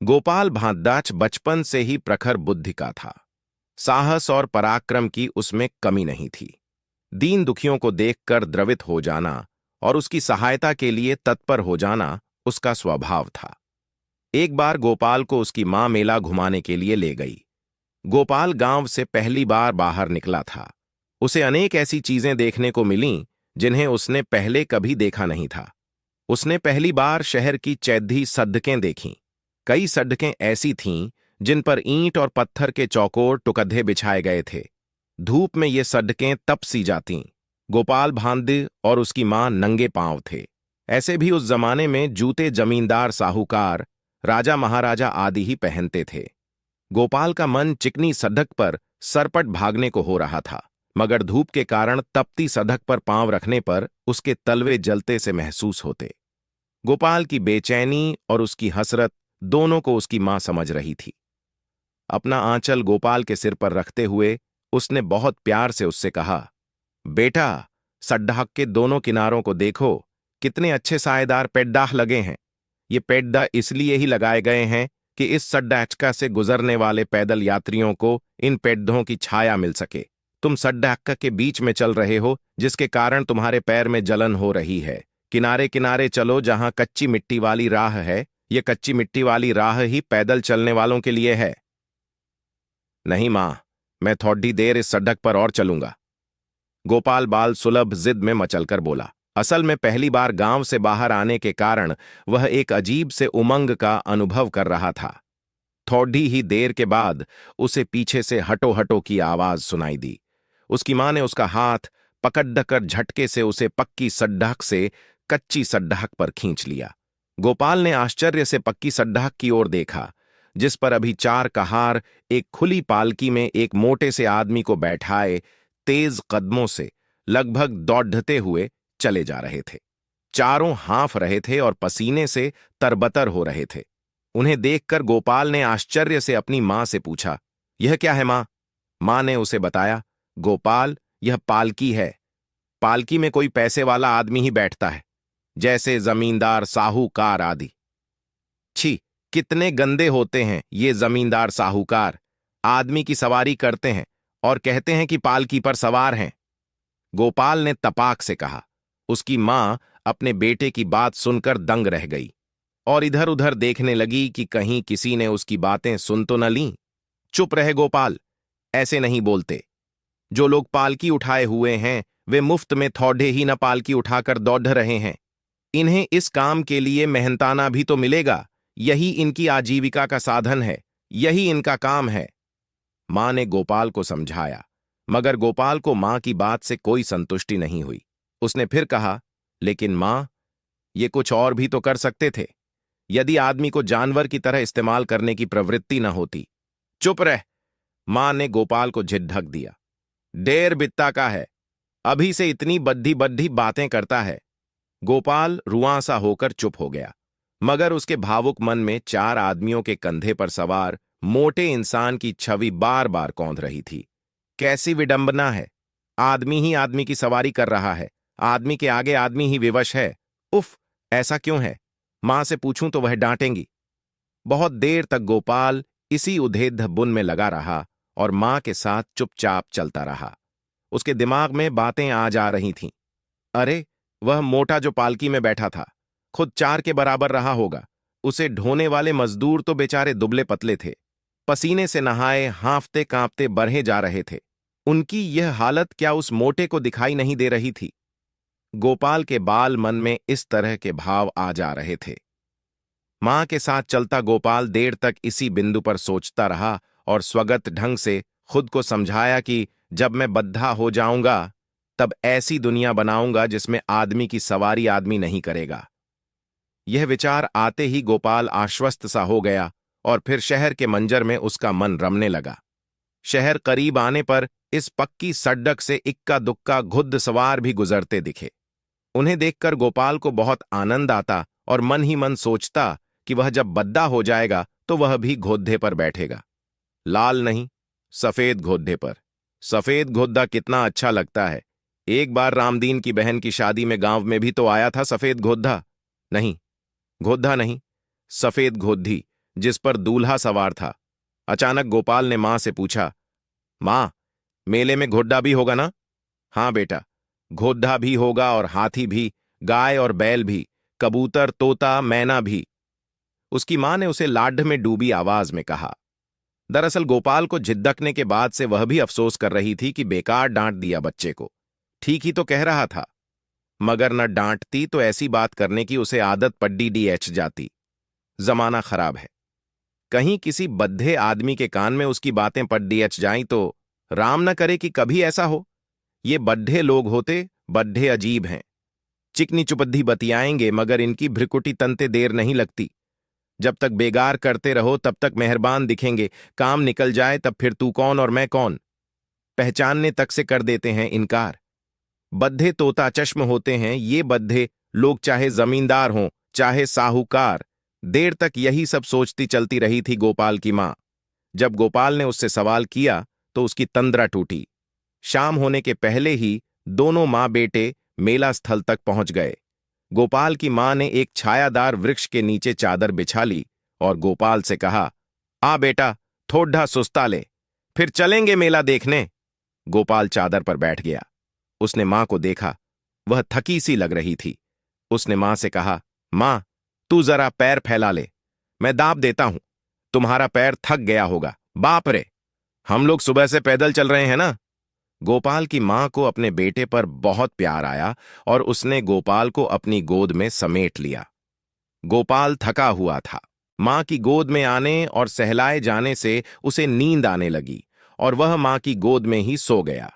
गोपाल भांडाच बचपन से ही प्रखर बुद्धि का था। साहस और पराक्रम की उसमें कमी नहीं थी। दीन दुखियों को देखकर द्रवित हो जाना और उसकी सहायता के लिए तत्पर हो जाना उसका स्वभाव था। एक बार गोपाल को उसकी मां मेला घुमाने के लिए ले गई। गोपाल गांव से पहली बार बाहर निकला था। उसे अनेक ऐसी चीजें देखने को मिलीं जिन्हें उसने पहले कभी देखा नहीं था। उसने पहली बार शहर की चैधी सड़कें देखीं। कई सड़कें ऐसी थीं जिन पर ईंट और पत्थर के चौकोर टुकड़े बिछाए गए थे। धूप में ये सड़कें तप सी जातीं। गोपाल भांडे और उसकी मां नंगे पांव थे। ऐसे भी उस जमाने में जूते जमींदार साहूकार, राजा महाराजा आदि ही पहनते थे। गोपाल का मन चिकनी सड़क पर सरपट भागने को हो रहा था, मगर धूप के कारण तपती सड़क पर पांव रखने पर उसके तलवे जलते से महसूस होते। गोपाल की बेचैनी और उसकी हसरत दोनों को उसकी मां समझ रही थी। अपना आंचल गोपाल के सिर पर रखते हुए उसने बहुत प्यार से उससे कहा, बेटा, सड़क के दोनों किनारों को देखो, कितने अच्छे साएदार पेड्डाह लगे हैं। ये पेड्डा इसलिए ही लगाए गए हैं कि इस सड़क से गुजरने वाले पैदल यात्रियों को इन पेड्डों की छाया मिल सके। तुम सड़क के बीच में चल रहे हो, जिसके कारण तुम्हारे पैर में जलन हो रही है। किनारे किनारे चलो, जहां कच्ची मिट्टी वाली राह है। ये कच्ची मिट्टी वाली राह ही पैदल चलने वालों के लिए है। नहीं मां, मैं थोड़ी देर इस सड़क पर और चलूंगा। गोपाल बाल सुलभ जिद में मचलकर बोला। असल में पहली बार गांव से बाहर आने के कारण वह एक अजीब से उमंग का अनुभव कर रहा था। थोड़ी ही देर के बाद उसे पीछे से हटो हटो की आवाज सुनाई दी। उसकी मां ने उसका हाथ पकड़ झटके से उसे पक्की सड़क से कच्ची सड़क पर खींच लिया। गोपाल ने आश्चर्य से पक्की सड़क की ओर देखा, जिस पर अभी चार कहार एक खुली पालकी में एक मोटे से आदमी को बैठाए तेज कदमों से लगभग दौड़ते हुए चले जा रहे थे। चारों हांफ रहे थे और पसीने से तरबतर हो रहे थे। उन्हें देखकर गोपाल ने आश्चर्य से अपनी मां से पूछा, यह क्या है मां? मां ने उसे बताया, गोपाल, यह पालकी है। पालकी में कोई पैसे वाला आदमी ही बैठता है, जैसे जमींदार साहूकार आदि। छी, कितने गंदे होते हैं ये जमींदार साहूकार। आदमी की सवारी करते हैं और कहते हैं कि पालकी पर सवार हैं। गोपाल ने तपाक से कहा। उसकी मां अपने बेटे की बात सुनकर दंग रह गई और इधर उधर देखने लगी कि कहीं किसी ने उसकी बातें सुन तो न लीं। चुप रहे गोपाल, ऐसे नहीं बोलते। जो लोग पालकी उठाए हुए हैं वे मुफ्त में थोड़े ही न पालकी उठाकर दौड़ रहे हैं। इन्हें इस काम के लिए मेहनताना भी तो मिलेगा। यही इनकी आजीविका का साधन है, यही इनका काम है। मां ने गोपाल को समझाया, मगर गोपाल को मां की बात से कोई संतुष्टि नहीं हुई। उसने फिर कहा, लेकिन मां, ये कुछ और भी तो कर सकते थे, यदि आदमी को जानवर की तरह इस्तेमाल करने की प्रवृत्ति न होती। चुप रह, मां ने गोपाल को झिड़क दिया। डेर बित्ता का है, अभी से इतनी बद्धी बद्धी बातें करता है। गोपाल रुआंसा होकर चुप हो गया, मगर उसके भावुक मन में चार आदमियों के कंधे पर सवार मोटे इंसान की छवि बार बार कौंध रही थी। कैसी विडंबना है, आदमी ही आदमी की सवारी कर रहा है, आदमी के आगे आदमी ही विवश है। उफ, ऐसा क्यों है? मां से पूछूं तो वह डांटेंगी। बहुत देर तक गोपाल इसी उधेड़ बुन में लगा रहा और मां के साथ चुपचाप चलता रहा। उसके दिमाग में बातें आ जा रही थीं। अरे, वह मोटा जो पालकी में बैठा था, खुद चार के बराबर रहा होगा। उसे ढोने वाले मजदूर तो बेचारे दुबले पतले थे, पसीने से नहाए हांफते कांपते बरहे जा रहे थे। उनकी यह हालत क्या उस मोटे को दिखाई नहीं दे रही थी? गोपाल के बाल मन में इस तरह के भाव आ जा रहे थे। मां के साथ चलता गोपाल देर तक इसी बिंदु पर सोचता रहा और स्वगत ढंग से खुद को समझाया कि जब मैं बद्धा हो जाऊंगा तब ऐसी दुनिया बनाऊंगा जिसमें आदमी की सवारी आदमी नहीं करेगा। यह विचार आते ही गोपाल आश्वस्त सा हो गया और फिर शहर के मंजर में उसका मन रमने लगा। शहर करीब आने पर इस पक्की सड़क से इक्का दुक्का घुड़ सवार भी गुजरते दिखे। उन्हें देखकर गोपाल को बहुत आनंद आता और मन ही मन सोचता कि वह जब बद्दा हो जाएगा तो वह भी घोड़े पर बैठेगा। लाल नहीं, सफेद घोड़े पर। सफेद घोड़ा कितना अच्छा लगता है। एक बार रामदीन की बहन की शादी में गांव में भी तो आया था सफेद घोड़ा। नहीं, घोड़ा नहीं, सफेद घोड़ी, जिस पर दूल्हा सवार था। अचानक गोपाल ने मां से पूछा, मां, मेले में घोड़ा भी होगा ना? हाँ बेटा, घोड़ा भी होगा और हाथी भी, गाय और बैल भी, कबूतर, तोता, मैना भी, उसकी मां ने उसे लाड में डूबी आवाज में कहा। दरअसल गोपाल को झिदकने के बाद से वह भी अफसोस कर रही थी कि बेकार डांट दिया बच्चे को। ठीक ही तो कह रहा था, मगर न डांटती तो ऐसी बात करने की उसे आदत पड्डी डीएच जाती। जमाना खराब है, कहीं किसी बद्धे आदमी के कान में उसकी बातें पड्डी एच जाईं तो राम न करे कि कभी ऐसा हो। ये बड्ढे लोग होते, बड्ढे अजीब हैं। चिकनी चुपद्धी बतियाएंगे मगर इनकी भ्रिकुटी तनते देर नहीं लगती। जब तक बेगार करते रहो तब तक मेहरबान दिखेंगे, काम निकल जाए तब फिर तू कौन और मैं कौन, पहचानने तक से कर देते हैं इनकार। बद्धे तोता चश्म होते हैं ये बद्धे लोग, चाहे जमींदार हों चाहे साहूकार। देर तक यही सब सोचती चलती रही थी गोपाल की मां। जब गोपाल ने उससे सवाल किया तो उसकी तंद्रा टूटी। शाम होने के पहले ही दोनों मां बेटे मेला स्थल तक पहुंच गए। गोपाल की मां ने एक छायादार वृक्ष के नीचे चादर बिछा ली और गोपाल से कहा, आ बेटा, थोड़ा सुस्ता ले, फिर चलेंगे मेला देखने। गोपाल चादर पर बैठ गया। उसने मां को देखा, वह थकी सी लग रही थी। उसने मां से कहा, मां, तू जरा पैर फैला ले, मैं दाब देता हूं, तुम्हारा पैर थक गया होगा। बाप रे, हम लोग सुबह से पैदल चल रहे हैं ना। गोपाल की मां को अपने बेटे पर बहुत प्यार आया और उसने गोपाल को अपनी गोद में समेट लिया। गोपाल थका हुआ था। मां की गोद में आने और सहलाए जाने से उसे नींद आने लगी और वह मां की गोद में ही सो गया।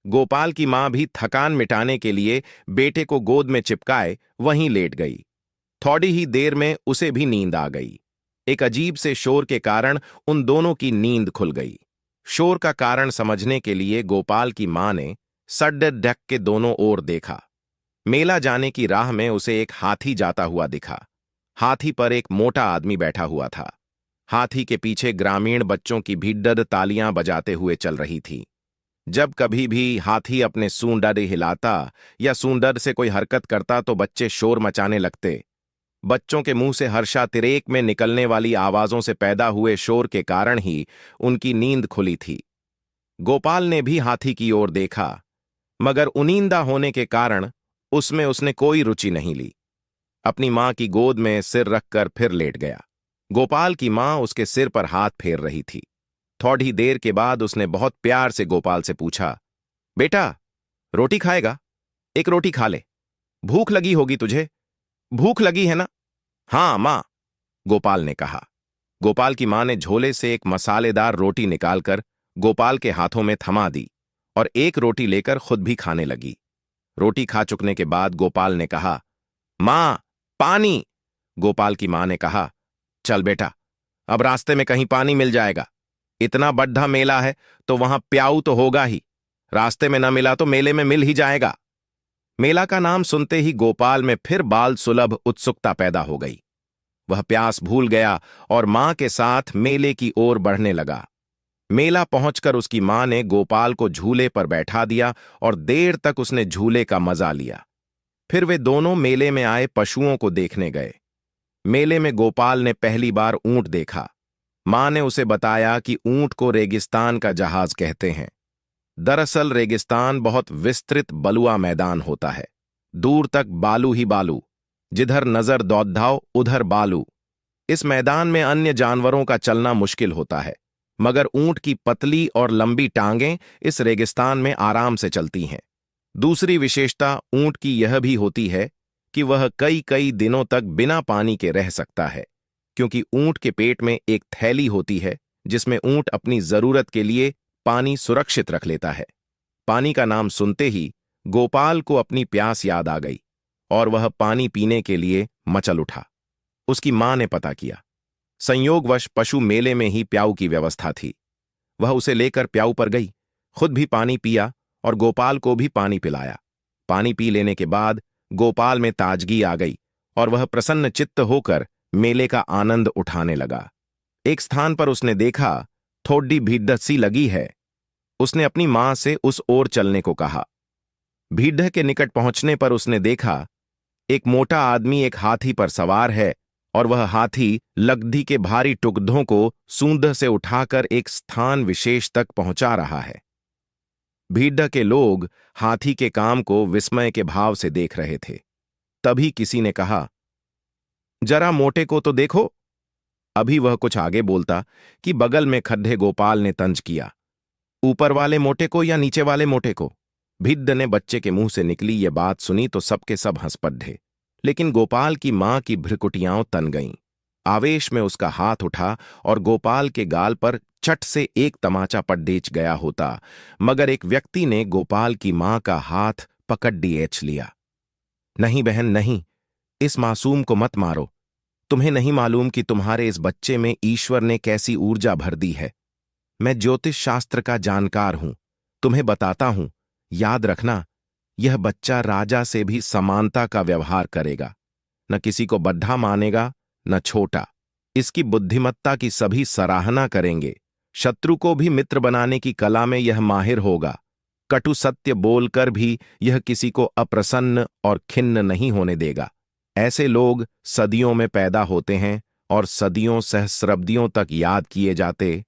गोपाल की मां भी थकान मिटाने के लिए बेटे को गोद में चिपकाए वहीं लेट गई। थोड़ी ही देर में उसे भी नींद आ गई। एक अजीब से शोर के कारण उन दोनों की नींद खुल गई। शोर का कारण समझने के लिए गोपाल की मां ने सड्डे ढक के दोनों ओर देखा। मेला जाने की राह में उसे एक हाथी जाता हुआ दिखा। हाथी पर एक मोटा आदमी बैठा हुआ था। हाथी के पीछे ग्रामीण बच्चों की भीड़ तालियां बजाते हुए चल रही थी। जब कभी भी हाथी अपने सूंड हिलाता या सूंड से कोई हरकत करता तो बच्चे शोर मचाने लगते। बच्चों के मुंह से हर्षातिरेक में निकलने वाली आवाजों से पैदा हुए शोर के कारण ही उनकी नींद खुली थी। गोपाल ने भी हाथी की ओर देखा, मगर उनींदा होने के कारण उसमें उसने कोई रुचि नहीं ली। अपनी मां की गोद में सिर रखकर फिर लेट गया। गोपाल की मां उसके सिर पर हाथ फेर रही थी। थोड़ी देर के बाद उसने बहुत प्यार से गोपाल से पूछा, बेटा, रोटी खाएगा? एक रोटी खा ले, भूख लगी होगी तुझे। भूख लगी है ना? हां मां, गोपाल ने कहा। गोपाल की मां ने झोले से एक मसालेदार रोटी निकालकर गोपाल के हाथों में थमा दी और एक रोटी लेकर खुद भी खाने लगी। रोटी खा चुकने के बाद गोपाल ने कहा, मां, पानी। गोपाल की मां ने कहा, चल बेटा, अब रास्ते में कहीं पानी मिल जाएगा। इतना बड्ढा मेला है तो वहां प्याऊ तो होगा ही, रास्ते में न मिला तो मेले में मिल ही जाएगा। मेला का नाम सुनते ही गोपाल में फिर बाल सुलभ उत्सुकता पैदा हो गई। वह प्यास भूल गया और मां के साथ मेले की ओर बढ़ने लगा। मेला पहुंचकर उसकी मां ने गोपाल को झूले पर बैठा दिया और देर तक उसने झूले का मजा लिया। फिर वे दोनों मेले में आए पशुओं को देखने गए। मेले में गोपाल ने पहली बार ऊंट देखा। मां ने उसे बताया कि ऊंट को रेगिस्तान का जहाज कहते हैं। दरअसल रेगिस्तान बहुत विस्तृत बलुआ मैदान होता है। दूर तक बालू ही बालू, जिधर नजर दौड़ाओ उधर बालू। इस मैदान में अन्य जानवरों का चलना मुश्किल होता है, मगर ऊंट की पतली और लंबी टांगें इस रेगिस्तान में आराम से चलती हैं। दूसरी विशेषता ऊंट की यह भी होती है कि वह कई कई दिनों तक बिना पानी के रह सकता है, क्योंकि ऊंट के पेट में एक थैली होती है जिसमें ऊंट अपनी जरूरत के लिए पानी सुरक्षित रख लेता है। पानी का नाम सुनते ही गोपाल को अपनी प्यास याद आ गई और वह पानी पीने के लिए मचल उठा। उसकी मां ने पता किया। संयोगवश पशु मेले में ही प्याऊ की व्यवस्था थी। वह उसे लेकर प्याऊ पर गई, खुद भी पानी पिया और गोपाल को भी पानी पिलाया। पानी पी लेने के बाद गोपाल में ताजगी आ गई और वह प्रसन्न चित्त होकर मेले का आनंद उठाने लगा। एक स्थान पर उसने देखा थोड़ी भीड़ सी लगी है। उसने अपनी मां से उस ओर चलने को कहा। भीड़ के निकट पहुंचने पर उसने देखा एक मोटा आदमी एक हाथी पर सवार है और वह हाथी लगधी के भारी टुकड़ों को सूंड से उठाकर एक स्थान विशेष तक पहुंचा रहा है। भीड़ के लोग हाथी के काम को विस्मय के भाव से देख रहे थे। तभी किसी ने कहा, जरा मोटे को तो देखो। अभी वह कुछ आगे बोलता कि बगल में खड्डे गोपाल ने तंज किया, ऊपर वाले मोटे को या नीचे वाले मोटे को। भिद्ध ने बच्चे के मुंह से निकली ये बात सुनी तो सबके सब हंस पड़े, लेकिन गोपाल की मां की भ्रुकुटियां तन गईं। आवेश में उसका हाथ उठा और गोपाल के गाल पर चट से एक तमाचा पड़ेच गया होता, मगर एक व्यक्ति ने गोपाल की मां का हाथ पकड़ दिएच लिया। नहीं बहन नहीं, इस मासूम को मत मारो। तुम्हें नहीं मालूम कि तुम्हारे इस बच्चे में ईश्वर ने कैसी ऊर्जा भर दी है। मैं ज्योतिष शास्त्र का जानकार हूं, तुम्हें बताता हूं। याद रखना, यह बच्चा राजा से भी समानता का व्यवहार करेगा। न किसी को बड्ढा मानेगा न छोटा। इसकी बुद्धिमत्ता की सभी सराहना करेंगे। शत्रु को भी मित्र बनाने की कला में यह माहिर होगा। कटु सत्य बोलकर भी यह किसी को अप्रसन्न और खिन्न नहीं होने देगा। ऐसे लोग सदियों में पैदा होते हैं और सदियों सहस्राब्दियों तक याद किए जाते